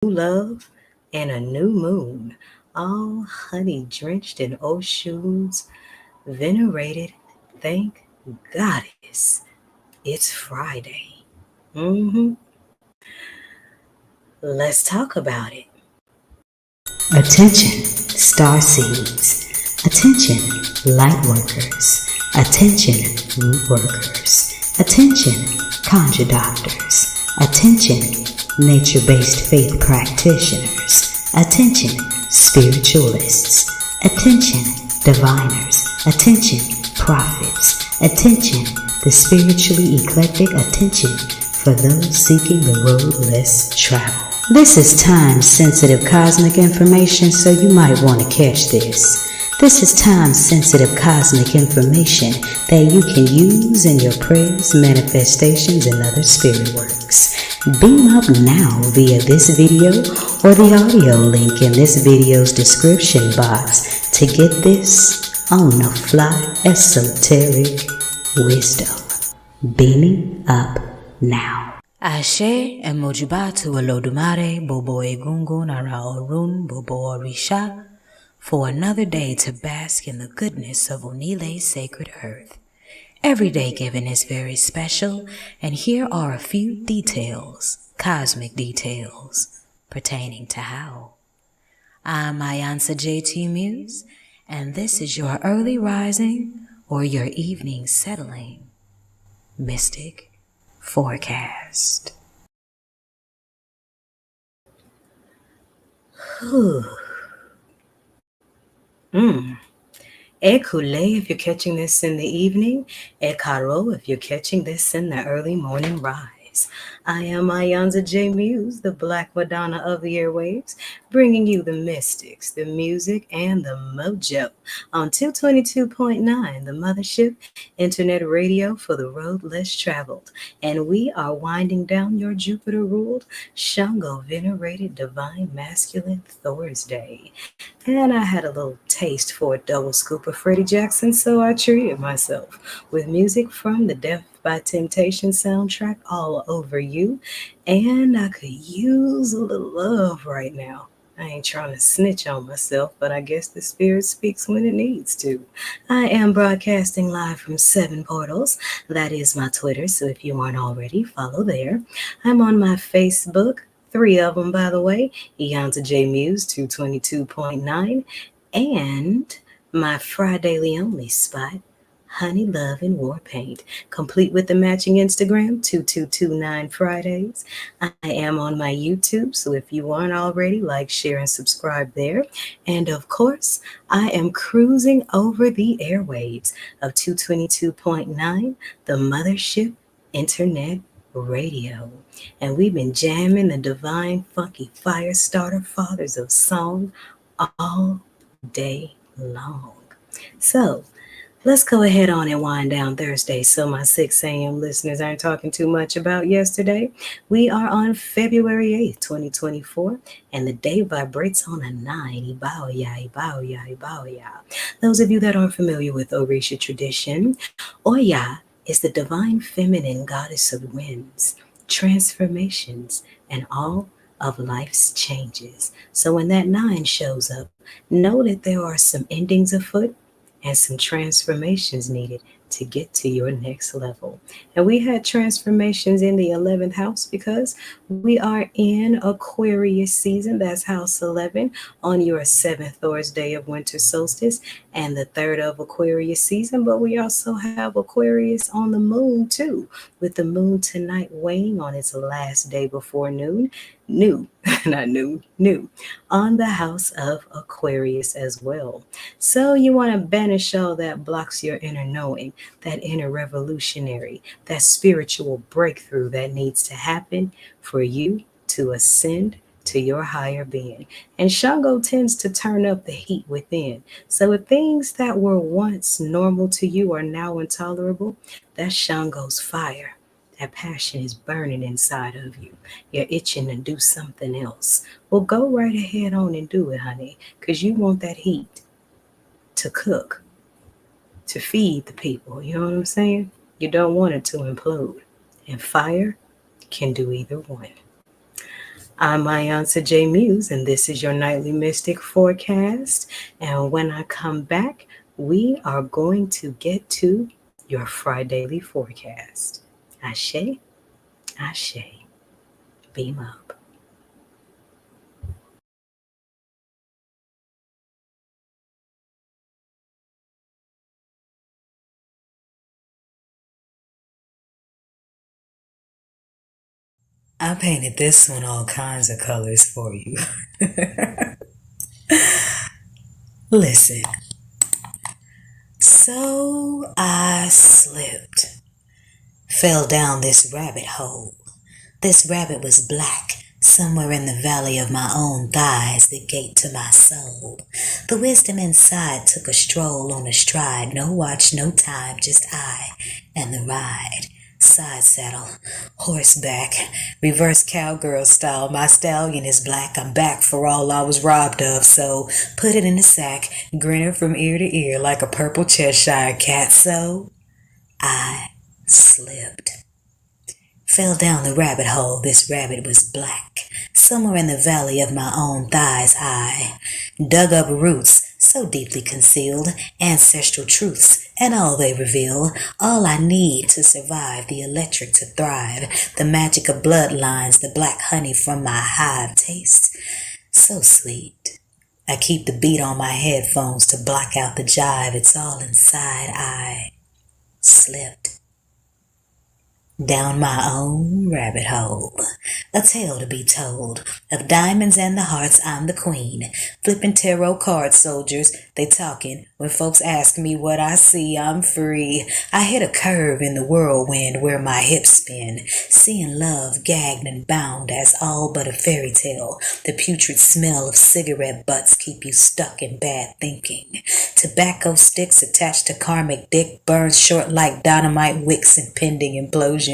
love and a new moon, all honey drenched in Oshun's venerated thank goddess. It's Friday. hmm Let's talk about it. Attention, star seeds. Attention, light workers. Attention, root workers. Attention, conjure doctors. Attention, nature-based faith practitioners. Attention, spiritualists. Attention, diviners. Attention, prophets. Attention, the spiritually eclectic. Attention for those seeking the road less traveled. This is time-sensitive cosmic information, so you might want to catch this. This is time-sensitive cosmic information that you can use in your prayers, manifestations, and other spirit works. Beam up now via this video or the audio link in this video's description box to get this on the fly esoteric wisdom. Beaming up now. Ashe emojibatu Olodumare Bobo Egungun Ara Orun Bobo Orisha for another day to bask in the goodness of Onile's sacred earth. Every day given is very special, and here are a few details, cosmic details, pertaining to how. I'm Ayansa JT Muse, and this is your early rising or your evening settling mystic forecast. Ekule if you're catching this in the evening, Ekaro if you're catching this in the early morning rise. I am Ayanza J. Muse, the Black Madonna of the airwaves, bringing you the mystics, the music, and the mojo on 222.9, the Mothership, internet radio for the road less traveled. And we are winding down your Jupiter-ruled, Shango-venerated, divine masculine Thursday. And I had a little taste for a double scoop of Freddie Jackson, so I treated myself with music from the Death by Temptation soundtrack all over you. And I could use a little love right now. I ain't trying to snitch on myself, but I guess the spirit speaks when it needs to. I am broadcasting live from 7 portals. That is my Twitter, so if you aren't already, follow there. I'm on my Facebook. 3 of them, by the way, Eonta J Muse 222.9, and my Fridaily only spot, Honey Love and War Paint, complete with the matching Instagram 2229 Fridays. I am on my YouTube, so if you aren't already, like, share, and subscribe there. And of course, I am cruising over the airwaves of 222.9, the Mothership Internet Radio. And we've been jamming the divine funky fire starter fathers of song all day long. So let's go ahead on and wind down Thursday so my 6 a.m. listeners aren't talking too much about yesterday. We are on February 8th, 2024, and the day vibrates on a 9. Ibauya, Ibauya, Ibauya. Those of you that aren't familiar with Orisha tradition, Oya is the divine feminine goddess of winds, transformations, and all of life's changes. So when that 9 shows up, know that there are some endings afoot and some transformations needed to get to your next level. And we had transformations in the 11th house because we are in Aquarius season. That's house 11 on your 7th Thursday of winter solstice and the 3rd of Aquarius season. But we also have Aquarius on the moon too, with the moon tonight weighing on its last day before noon. New, not new, new, on the house of Aquarius as well. So you want to banish all that blocks your inner knowing, that inner revolutionary, that spiritual breakthrough that needs to happen for you to ascend to your higher being. And Shango tends to turn up the heat within. So if things that were once normal to you are now intolerable, that's Shango's fire. That passion is burning inside of you. You're itching to do something else. Well, go right ahead on and do it, honey, because you want that heat to cook, to feed the people. You know what I'm saying? You don't want it to implode. And fire can do either one. I'm Ayansa J. Muse, and this is your nightly mystic forecast. And when I come back, we are going to get to your Fridaily forecast. Ashe, Ashe, beam up. I painted this one all kinds of colors for you. Listen. So I slipped, fell down this rabbit hole. This rabbit was black, somewhere in the valley of my own thighs, the gate to my soul. The wisdom inside took a stroll on a stride, no watch, no time, just I and the ride. Side saddle, horseback, reverse cowgirl style. My stallion is black. I'm back for all I was robbed of, so put it in a sack, grinning from ear to ear like a purple Cheshire cat. So I slipped. Fell down the rabbit hole, this rabbit was black. Somewhere in the valley of my own thighs I dug up roots so deeply concealed, ancestral truths, and all they reveal. All I need to survive, the electric to thrive, the magic of bloodlines, the black honey from my hive tastes so sweet. I keep the beat on my headphones to block out the jive. It's all inside. I slipped down my own rabbit hole. A tale to be told of diamonds and the hearts. I'm the queen. Flipping tarot card soldiers. They talking. When folks ask me what I see, I'm free. I hit a curve in the whirlwind where my hips spin. Seeing love gagged and bound as all but a fairy tale. The putrid smell of cigarette butts keep you stuck in bad thinking. Tobacco sticks attached to karmic dick burns short like dynamite wicks impending implosion.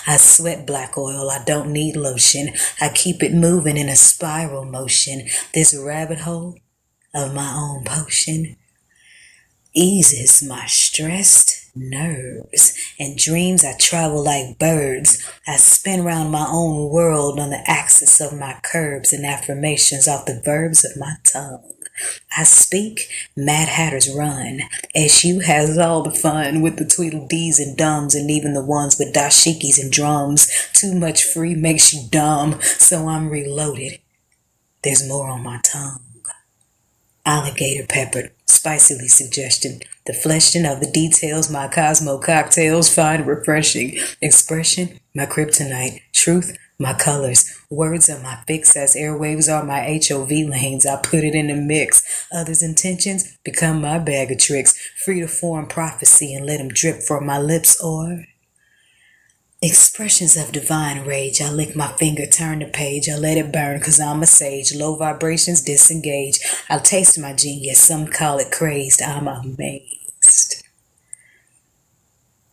I sweat black oil, I don't need lotion. I keep it moving in a spiral motion. This rabbit hole of my own potion eases my stressed nerves. In dreams I travel like birds. I spin round my own world on the axis of my curves and affirmations off the verbs of my tongue. I speak, Mad Hatters run. SU has all the fun with the Tweedledees and Dums and even the ones with dashikis and drums. Too much free makes you dumb, so I'm reloaded. There's more on my tongue. Alligator peppered, spicily suggestion. The fleshing of the details my Cosmo cocktails find refreshing. Expression, my kryptonite. Truth, my colors. Words are my fix as airwaves are my HOV lanes. I put it in the mix. Others' intentions become my bag of tricks. Free to form prophecy and let them drip from my lips or expressions of divine rage. I lick my finger, turn the page. I let it burn cause I'm a sage. Low vibrations disengage. I'll taste my genius. Some call it crazed. I'm amazed.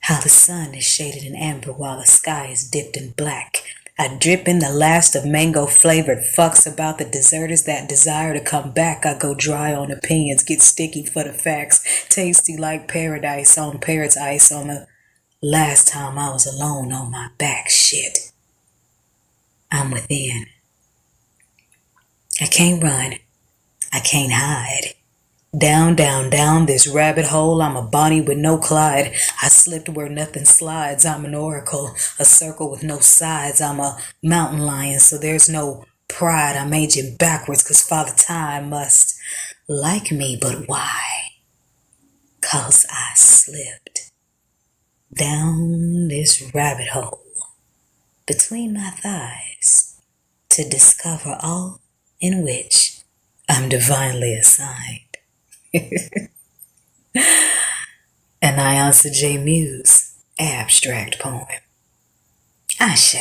How the sun is shaded in amber while the sky is dipped in black. I drip in the last of mango flavored fucks about the deserters that desire to come back. I go dry on opinions, get sticky for the facts. Tasty like paradise on parrot's ice on the last time I was alone on my back. Shit. I'm within. I can't run. I can't hide. Down, down, down this rabbit hole. I'm a Bonnie with no Clyde. I slipped where nothing slides. I'm an oracle, a circle with no sides. I'm a mountain lion, so there's no pride. I'm aging backwards cause Father Time must like me, but why? Cause I slipped down this rabbit hole between my thighs to discover all in which I'm divinely assigned. And I answer J. Muse, abstract poem. Ashe.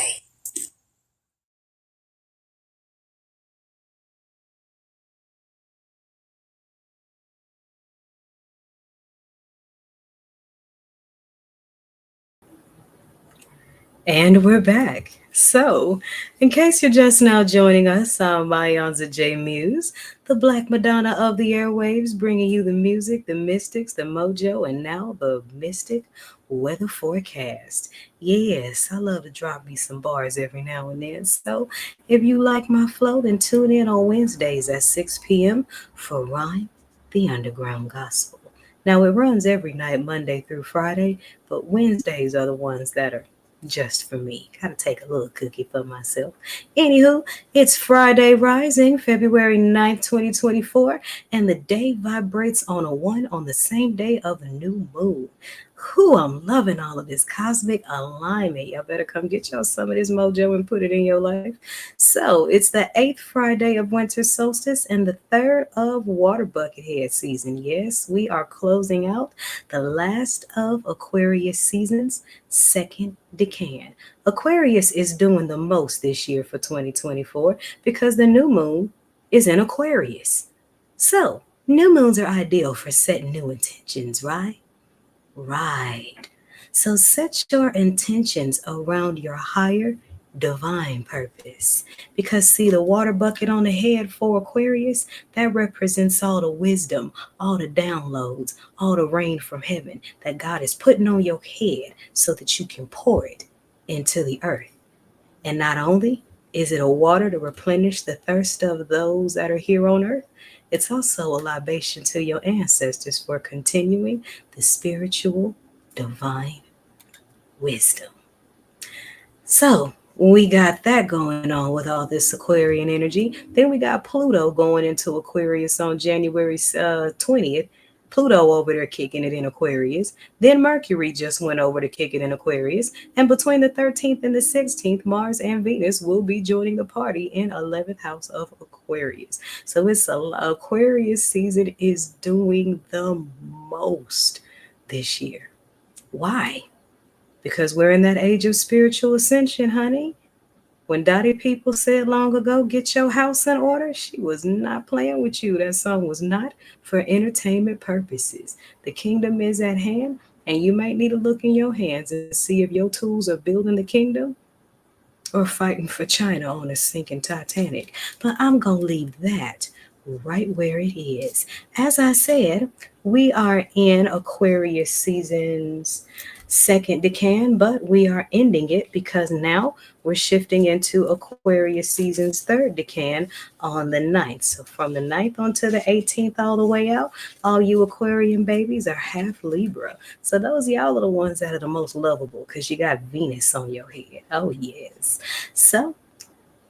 And we're back. So, in case you're just now joining us, I'm Mayonza J. Muse, the Black Madonna of the airwaves, bringing you the music, the mystics, the mojo, and now the mystic weather forecast. Yes, I love to drop me some bars every now and then. So, if you like my flow, then tune in on Wednesdays at 6 p.m. for Rhyme the Underground Gospel. Now, it runs every night, Monday through Friday, but Wednesdays are the ones that are just for me. Gotta take a little cookie for myself. Anywho, it's Friday Rising, February 9th, 2024, and the day vibrates on a 1 on the same day of the new moon. Whew, I'm loving all of this cosmic alignment. Y'all better come get y'all some of this mojo and put it in your life. So, it's the 8th Friday of winter solstice and the 3rd of water bucket head season. Yes, we are closing out the last of Aquarius season's second decan. Aquarius is doing the most this year for 2024 because the new moon is in Aquarius. So, new moons are ideal for setting new intentions, right? Right. So set your intentions around your higher divine purpose. Because, see, the water bucket on the head for Aquarius, that represents all the wisdom, all the downloads, all the rain from heaven that God is putting on your head so that you can pour it into the earth. And not only is it a water to replenish the thirst of those that are here on earth, it's also a libation to your ancestors for continuing the spiritual divine wisdom. So we got that going on with all this Aquarian energy. Then we got Pluto going into Aquarius on January 20th. Pluto over there kicking it in Aquarius. Then Mercury just went over to kick it in Aquarius. And between the 13th and the 16th, Mars and Venus will be joining the party in 11th house of Aquarius. So it's Aquarius season is doing the most this year. Why? Because we're in that age of spiritual ascension, honey. When Dottie People said long ago, get your house in order, she was not playing with you. That song was not for entertainment purposes. The kingdom is at hand, and you might need to look in your hands and see if your tools are building the kingdom or fighting for China on a sinking Titanic. But I'm going to leave that right where it is. As I said, we are in Aquarius season's second decan, but we are ending it because now we're shifting into Aquarius season's third decan on the 9th. So from the 9th onto the 18th, all the way out, all you Aquarian babies are half Libra. So those y'all are the ones that are the most lovable because you got Venus on your head. Oh, yes. So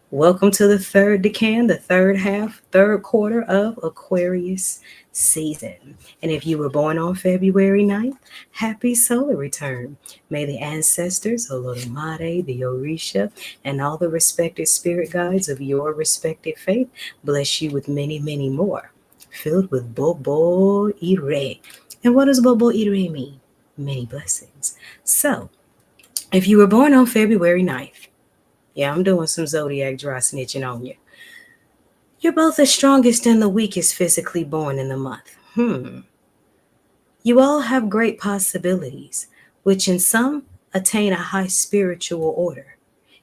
welcome to the third decan, the third half, third quarter of Aquarius season. And if you were born on February 9th, happy solar return. May the ancestors, Olodumare, the Orisha, and all the respected spirit guides of your respected faith bless you with many, many more, filled with Bobo Ire. And what does Bobo Ire mean? Many blessings. So, if you were born on February 9th, yeah, I'm doing some zodiac dry snitching on you. You're both the strongest and the weakest physically born in the month. You all have great possibilities, which in some attain a high spiritual order.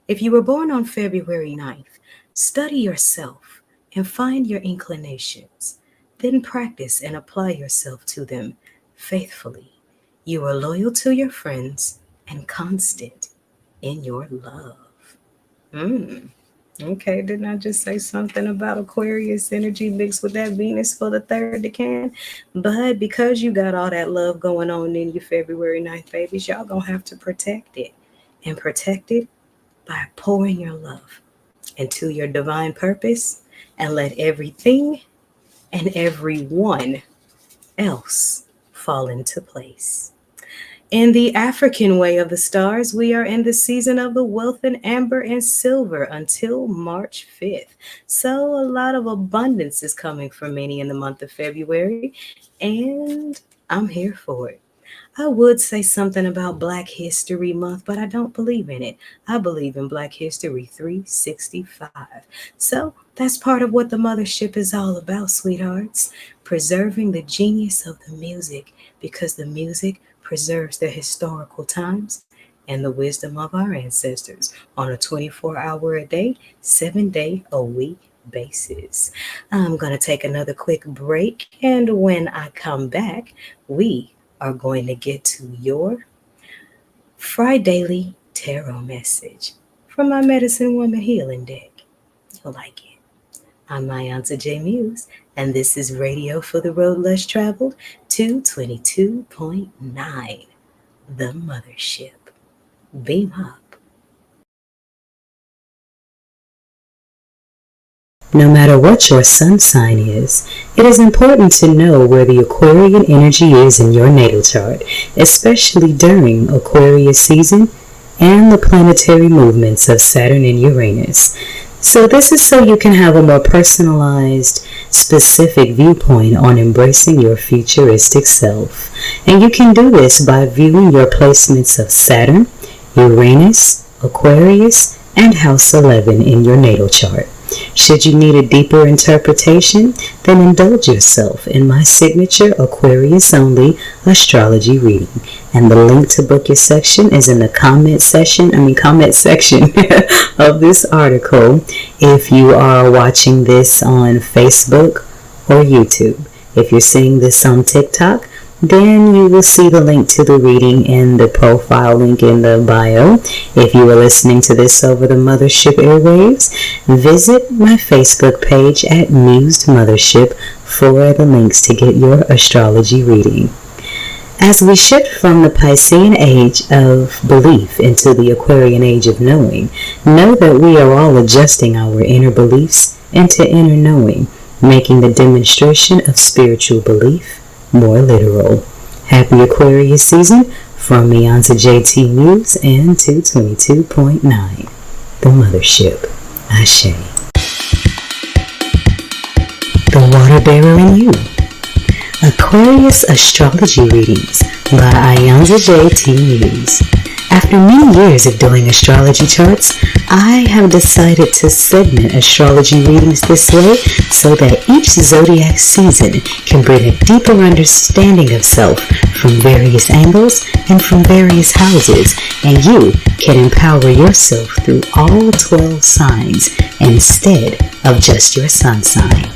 If you were born on February 9th, study yourself and find your inclinations. Then practice and apply yourself to them faithfully. You are loyal to your friends and constant in your love. Mm. Okay, didn't I just say something about Aquarius energy mixed with that Venus for the third decan? But because you got all that love going on in your February 9th babies, y'all gonna have to protect it. And protect it by pouring your love into your divine purpose and let everything and everyone else fall into place. In the African way of the stars, we are in the season of the wealth in amber and silver until March 5th. So, a lot of abundance is coming for many in the month of February, and I'm here for it. I would say something about Black History Month, but I don't believe in it. I believe in Black History 365. So that's part of what the Mothership is all about, sweethearts. Preserving the genius of the music because the music preserves the historical times and the wisdom of our ancestors on a 24-hour a day, 7-day a week basis. I'm going to take another quick break, and when I come back, we are going to get to your Fridaily tarot message from my Medicine Woman Healing deck. You'll like it. I'm my Auntie J Muse, and this is Radio for the Road Less Traveled 222.9, the Mothership. Beam up. No matter what your sun sign is, it is important to know where the Aquarian energy is in your natal chart, especially during Aquarius season and the planetary movements of Saturn and Uranus. So this is so you can have a more personalized, specific viewpoint on embracing your futuristic self. And you can do this by viewing your placements of Saturn, Uranus, Aquarius, and House 11 in your natal chart. Should you need a deeper interpretation, then indulge yourself in my signature Aquarius-only astrology reading. And the link to book your section is in the comment section of this article if you are watching this on Facebook or YouTube. If you're seeing this on TikTok, then you will see the link to the reading in the profile link in the bio. If you are listening to this over the Mothership airwaves, visit my Facebook page at Mused Mothership for the links to get your astrology reading. As we shift from the Piscean age of belief into the Aquarian age of knowing, know that we are all adjusting our inner beliefs into inner knowing, making the demonstration of spiritual belief more literal. Happy Aquarius season from me, Auntie JT Muse, and 222.9, the Mothership. Ashe. The Water Bearer in You. Aquarius Astrology Readings by Ayanza JT Muse. After many years of doing astrology charts, I have decided to segment astrology readings this way so that each zodiac season can bring a deeper understanding of self from various angles and from various houses, and you can empower yourself through all 12 signs instead of just your sun sign.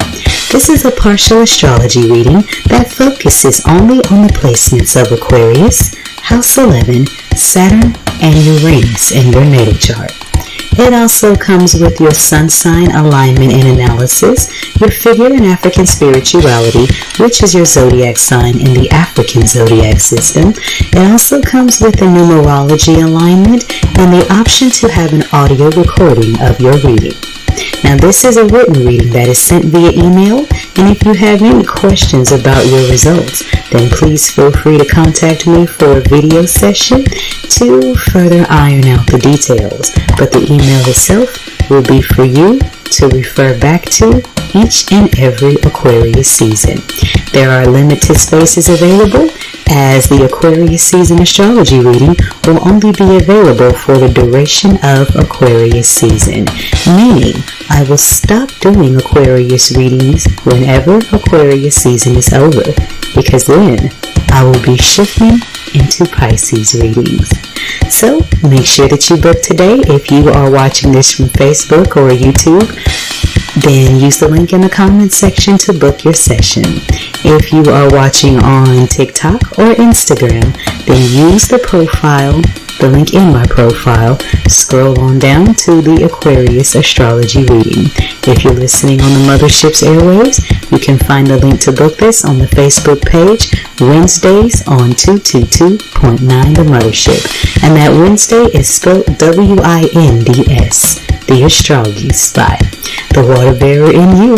This is a partial astrology reading that focuses only on the placements of Aquarius, House 11, Saturn, and Uranus in your natal chart. It also comes with your sun sign alignment and analysis, your figure and African spirituality, which is your zodiac sign in the African zodiac system. It also comes with the numerology alignment and the option to have an audio recording of your reading. Now, this is a written reading that is sent via email, and if you have any questions about your results, then please feel free to contact me for a video session to further iron out the details. But the email itself will be for you to refer back to each and every Aquarius season. There are limited spaces available, as the Aquarius season astrology reading will only be available for the duration of Aquarius season, meaning I will stop doing Aquarius readings whenever Aquarius season is over, because then I will be shifting into Pisces readings. So make sure that you book today. If you are watching this from Facebook or YouTube, then use the link in the comment section to book your session. If you are watching on TikTok or Instagram, then use the link in my profile, scroll on down to the Aquarius astrology reading. If you're listening on the Mothership's airwaves, you can find the link to book this on the Facebook page, Wednesdays on 222.9 the Mothership. And that Wednesday is spelled WINDS, the astrology spot. The Water Bearer in You,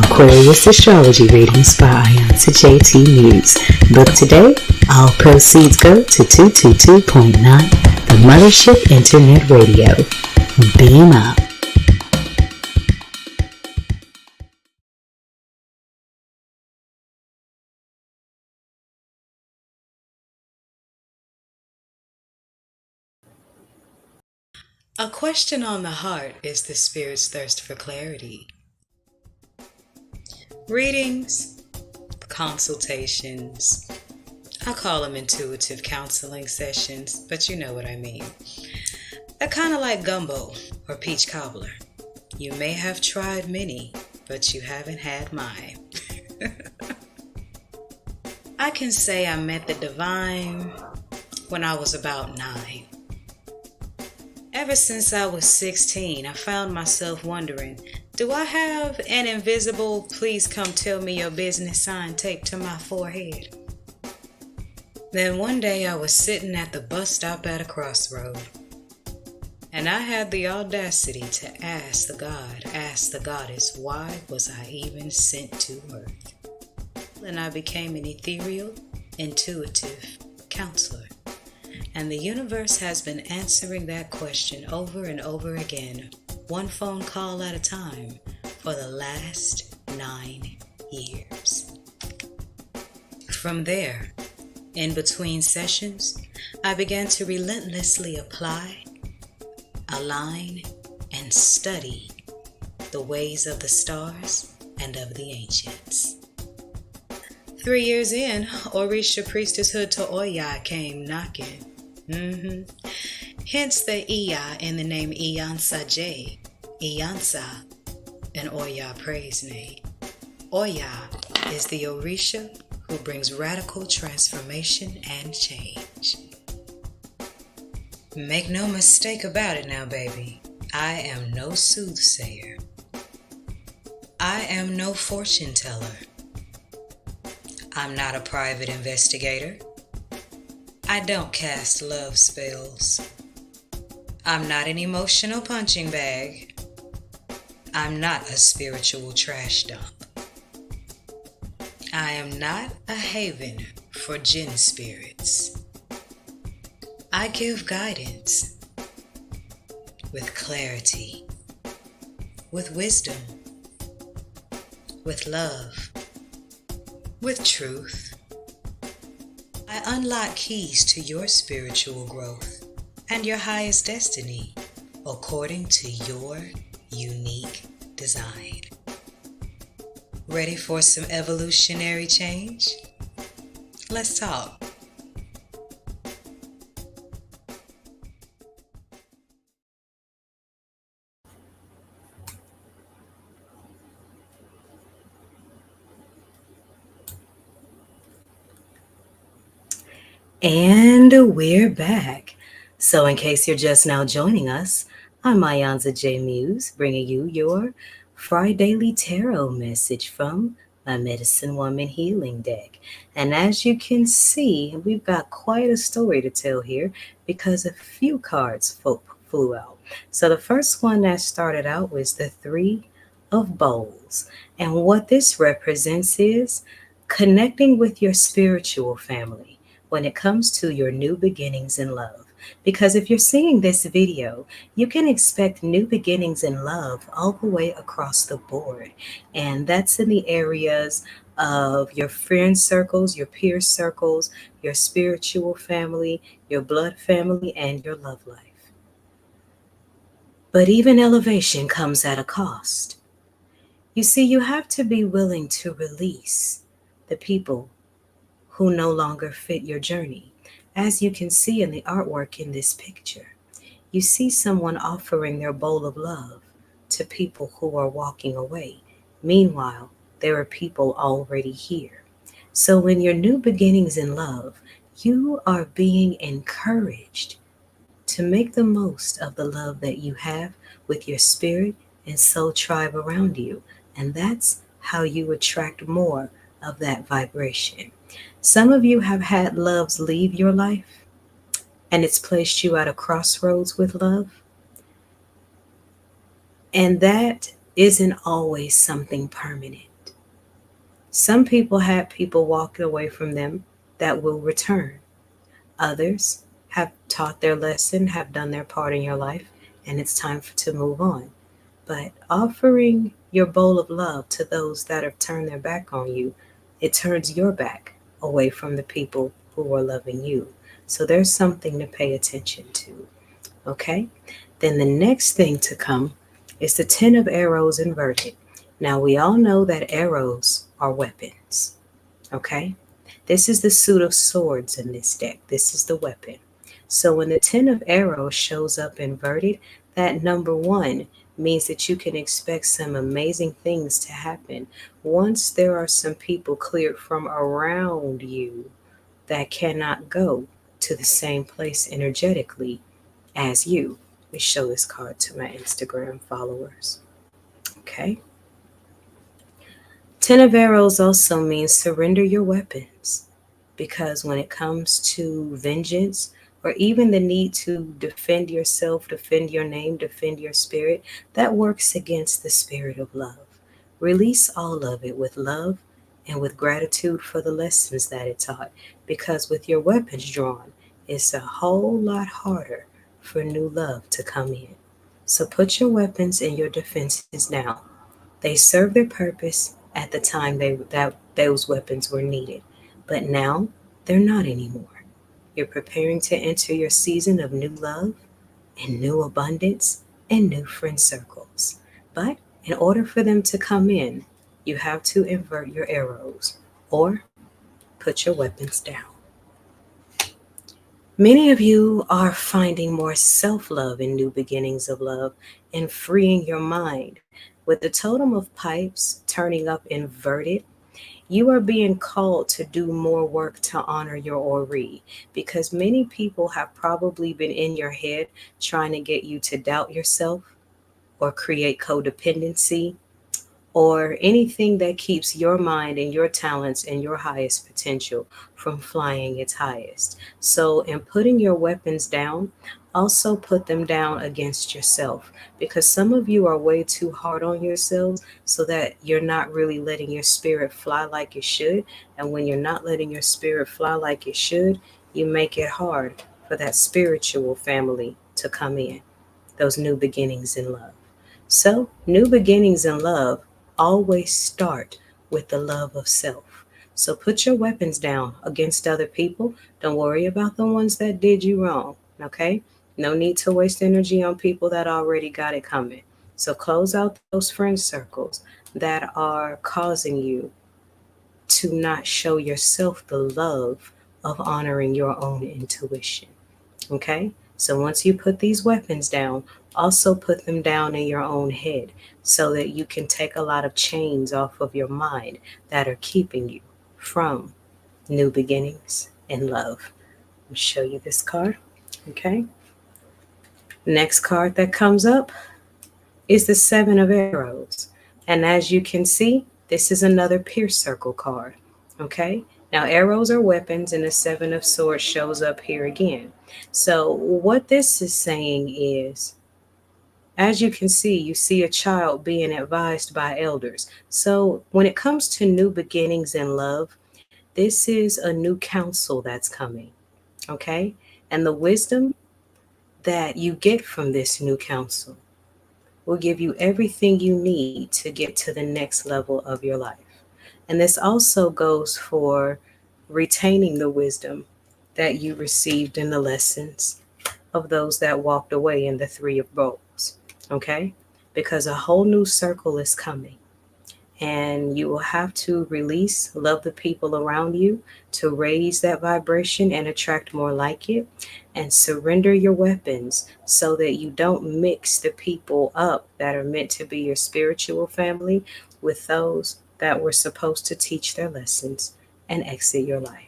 Aquarius astrology readings by Ayanza JT Muse. Book today. All proceeds go to 222.9, the Mothership Internet Radio. Beam up. A question on the heart is the spirit's thirst for clarity. Readings, consultations, I call them intuitive counseling sessions, but you know what I mean. They're kind of like gumbo or peach cobbler. You may have tried many, but you haven't had mine. I can say I met the divine when I was about 9. Ever since I was 16, I found myself wondering, do I have an invisible "please come tell me your business" sign taped to my forehead? Then one day I was sitting at the bus stop at a crossroad, and I had the audacity to ask the goddess, why was I even sent to earth? And I became an ethereal, intuitive counselor. And the universe has been answering that question over and over again, one phone call at a time, for the last 9 years. From there, in between sessions, I began to relentlessly apply, align, and study the ways of the stars and of the ancients. 3 years in, Orisha priestesshood to Oya came knocking. Hence the Iya in the name Iyansa J, Iyansa, an Oya praise name. Oya is the Orisha who brings radical transformation and change. Make no mistake about it now, baby. I am no soothsayer. I am no fortune teller. I'm not a private investigator. I don't cast love spells. I'm not an emotional punching bag. I'm not a spiritual trash dump. I am not a haven for jinn spirits. I give guidance with clarity, with wisdom, with love, with truth. I unlock keys to your spiritual growth and your highest destiny according to your unique design. Ready for some evolutionary change? Let's talk. And we're back. So in case you're just now joining us, I'm Ayanza J. Muse, bringing you your Fridaily Tarot message from my Medicine Woman Healing deck. And as you can see, we've got quite a story to tell here because a few cards flew out. So the first one that started out was the Three of Bowls. And what this represents is connecting with your spiritual family when it comes to your new beginnings in love. Because if you're seeing this video, you can expect new beginnings in love all the way across the board. And that's in the areas of your friend circles, your peer circles, your spiritual family, your blood family, and your love life. But even elevation comes at a cost. You see, you have to be willing to release the people who no longer fit your journey. As you can see in the artwork in this picture, you see someone offering their bowl of love to people who are walking away. Meanwhile, there are people already here. So in your new beginnings in love, you are being encouraged to make the most of the love that you have with your spirit and soul tribe around you. And that's how you attract more of that vibration. Some of you have had loves leave your life, and it's placed you at a crossroads with love. And that isn't always something permanent. Some people had people walking away from them that will return. Others have taught their lesson, have done their part in your life, and it's time to move on. But offering your bowl of love to those that have turned their back on you, it turns your back away from the people who are loving you. So there's something to pay attention to. Okay? Then the next thing to come is the 10 of arrows inverted. Now we all know that arrows are weapons. Okay? This is the suit of swords in this deck. This is the weapon. So when the 10 of arrows shows up inverted, that number one means that you can expect some amazing things to happen once there are some people cleared from around you that cannot go to the same place energetically as you. Let me show this card to my Instagram followers. Okay. Ten of arrows also means surrender your weapons, because when it comes to vengeance or even the need to defend yourself, defend your name, defend your spirit, that works against the spirit of love. Release all of it with love and with gratitude for the lessons that it taught, because with your weapons drawn, it's a whole lot harder for new love to come in. So put your weapons and your defenses down. They served their purpose at the time that those weapons were needed, but now they're not anymore. You're preparing to enter your season of new love and new abundance and new friend circles. But in order for them to come in, you have to invert your arrows or put your weapons down. Many of you are finding more self love in new beginnings of love and freeing your mind. With the totem of pipes turning up inverted, you are being called to do more work to honor your Ori, because many people have probably been in your head trying to get you to doubt yourself or create codependency or anything that keeps your mind and your talents and your highest potential from flying its highest. So, in putting your weapons down, also put them down against yourself, because some of you are way too hard on yourselves so that you're not really letting your spirit fly like it should. And when you're not letting your spirit fly like it should, you make it hard for that spiritual family to come in, those new beginnings in love. So, new beginnings in love always start with the love of self. So, put your weapons down against other people. Don't worry about the ones that did you wrong, okay? No need to waste energy on people that already got it coming. So, close out those friend circles that are causing you to not show yourself the love of honoring your own intuition. Okay? So once you put these weapons down, also put them down in your own head so that you can take a lot of chains off of your mind that are keeping you from new beginnings in love. I'll show you this card. Okay? Next card that comes up is the Seven of Arrows. And as you can see, this is another Pierce Circle card. Okay? Now, arrows are weapons, and the Seven of Swords shows up here again. So, what this is saying is, as you can see, you see a child being advised by elders. So, when it comes to new beginnings in love, this is a new counsel that's coming. Okay? And the wisdom that you get from this new counsel will give you everything you need to get to the next level of your life. And this also goes for retaining the wisdom that you received in the lessons of those that walked away in the Three of Bowls. Okay? Because a whole new circle is coming. And you will have to release, love the people around you to raise that vibration and attract more like it, and surrender your weapons so that you don't mix the people up that are meant to be your spiritual family with those that were supposed to teach their lessons and exit your life.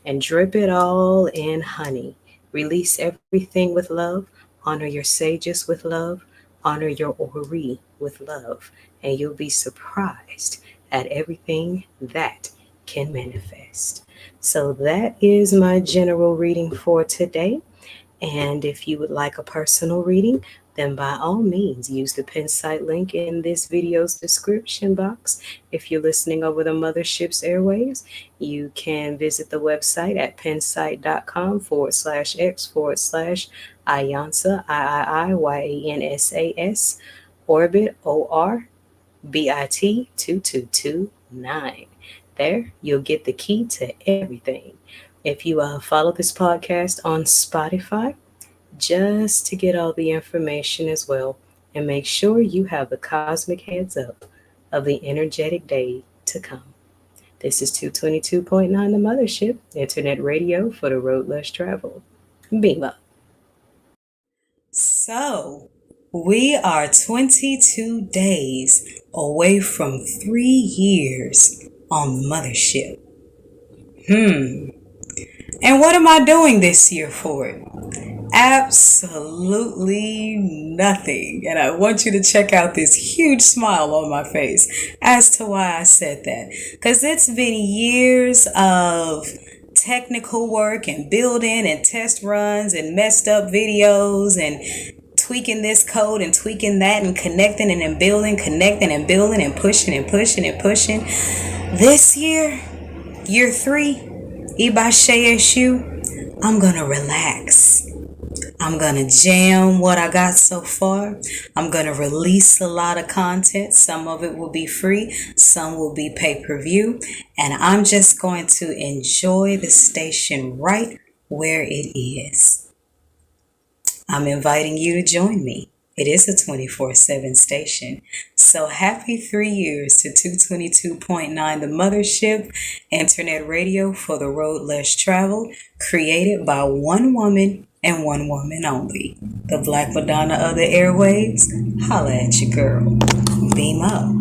And drip it all in honey. Release everything with love. Honor your sages with love. Honor your Ori with love. And you'll be surprised at everything that can manifest. So, that is my general reading for today. And if you would like a personal reading, then by all means use the Pinsite link in this video's description box. If you're listening over the Mothership's airwaves, you can visit the website at pinsite.com/x/Iyansa, IIIYANSAS, orbit ORBIT 2229. There, you'll get the key to everything. If you follow this podcast on Spotify, just to get all the information as well, and make sure you have the cosmic heads up of the energetic day to come. This is 222.9 The Mothership, internet radio for the road less traveled. Beam up. So, we are 22 days away from 3 years on the Mothership. And what am I doing this year for it? Absolutely nothing. And I want you to check out this huge smile on my face as to why I said that. Because it's been years of technical work and building and test runs and messed up videos and tweaking this code and tweaking that and connecting and then building, connecting and building and pushing and pushing and pushing. This year, year 3, Ibashe I'm gonna relax. I'm gonna jam what I got so far. I'm gonna release a lot of content. Some of it will be free, some will be pay-per-view, and I'm just going to enjoy the station right where it is. I'm inviting you to join me. It is a 24/7 station. So happy 3 years to 222.9 The Mothership, internet radio for the road less traveled, created by one woman and one woman only. The Black Madonna of the airwaves. Holla at your girl. Beam up.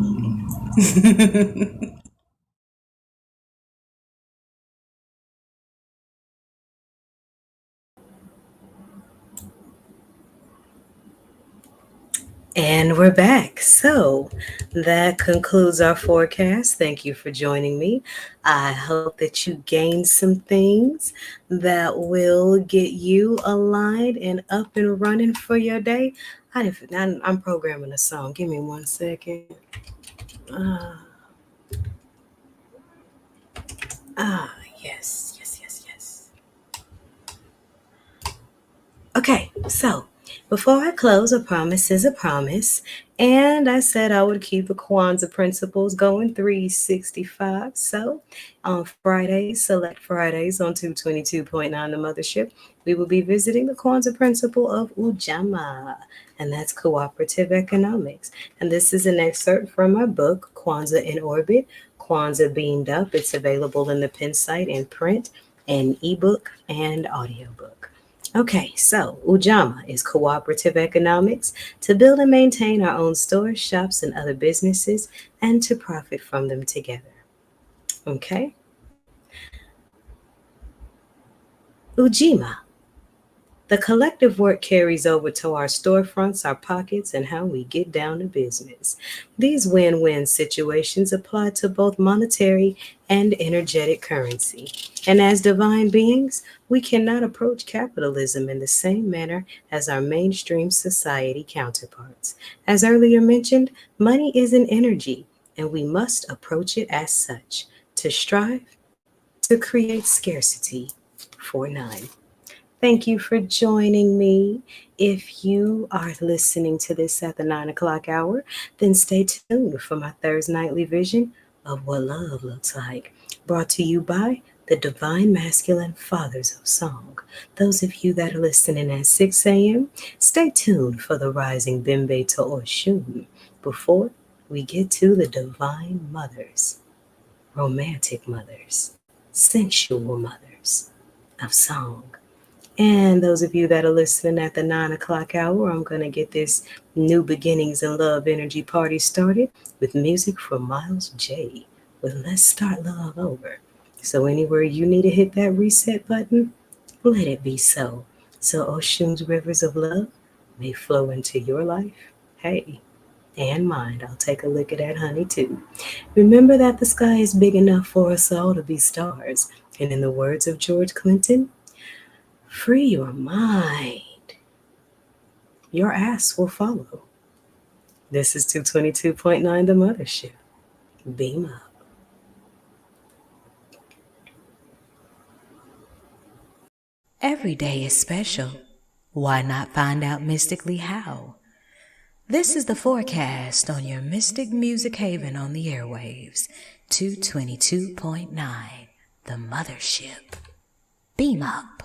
And we're back. So that concludes our forecast. Thank you for joining me. I hope that you gained some things that will get you aligned and up and running for your day. I'm programming a song. Give me 1 second. Yes. Okay, so before I close, a promise is a promise. And I said I would keep the Kwanzaa principles going 365. So on Fridays, select Fridays on 222.9 The Mothership, we will be visiting the Kwanzaa principle of Ujamaa, and that's cooperative economics. And this is an excerpt from my book, Kwanzaa in Orbit, Kwanzaa Beamed Up. It's available in the pen site in print and ebook and audiobook. Okay, so Ujamaa is cooperative economics to build and maintain our own stores, shops, and other businesses, and to profit from them together. Okay? Ujima. The collective work carries over to our storefronts, our pockets, and how we get down to business. These win-win situations apply to both monetary and energetic currency. And as divine beings, we cannot approach capitalism in the same manner as our mainstream society counterparts. As earlier mentioned, money is an energy, and we must approach it as such to strive to create scarcity for none. Thank you for joining me. If you are listening to this at the 9 o'clock hour, then stay tuned for my Thursday nightly vision of what love looks like, brought to you by the Divine Masculine Fathers of Song. Those of you that are listening at 6 a.m., stay tuned for the rising Bimbe to Osun before we get to the Divine Mothers, romantic mothers, sensual mothers of song. And those of you that are listening at the 9 o'clock hour, I'm going to get this New Beginnings and Love Energy party started with music from Miles J. with Let's Start Love Over. So anywhere you need to hit that reset button, let it be so. So Oshun's rivers of love may flow into your life. Hey, and mine. I'll take a look at that honey too. Remember that the sky is big enough for us all to be stars. And in the words of George Clinton, free your mind. Your ass will follow. This is 222.9 The Mothership. Beam up. Every day is special. Why not find out mystically how? This is the forecast on your Mystic Music Haven on the airwaves. 222.9 The Mothership. Beam up.